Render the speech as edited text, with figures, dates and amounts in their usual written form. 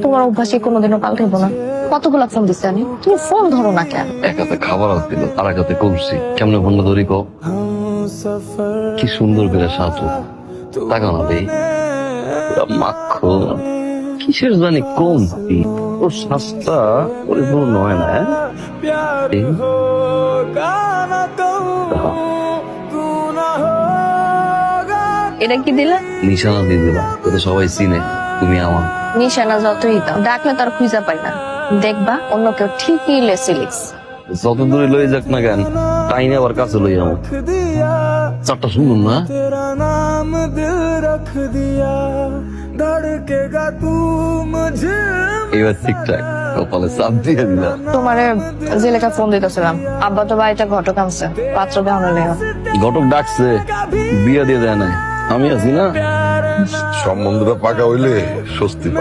তোমার অভ্যাসে কোনোদিনও পাল্টাইবো না। কতগুলা ফোন দিচ্ছে আমি, তুমি ফোন ধরো না কেন? এক হাতে খাবার দিল আর এক হাতে কলসি, কেমনে ফোনটা ধরি কো? কি সুন্দর করে সাজো, টাকা না দেই মাখো, কিসের জানি কমতি, ওর শ্বাসটা পরিপূর্ণ হয় না। এটা কি দিলে? নিশানা দিয়ে দিলাম, তো সবাই চিনে তুমি আমার। নিশানা যতই দাও, ডাকলে তার খুঁজে পাই না। দেখবা অন্য কেউ ঠিকই লেসিলিক্স। যত দূরে লই যাক না কেন, তাই না আবার কাছে লই যাবো। চারটা শুনুন না, এবার ঠিকঠাক কপালে চাপ দিয়ে দিলাম। তোমারে জেলেকা ফোন দিতেছিলাম, আব্বা তো বাড়িতে ঘটক আনছে, পাত্র দেওয়ানো লেগে। ঘটক ডাকছে, বিয়া দিয়ে দেয় নাই, আমি আছি না। সম্বন্ধটা পাকা হইলে স্বস্তি পায়।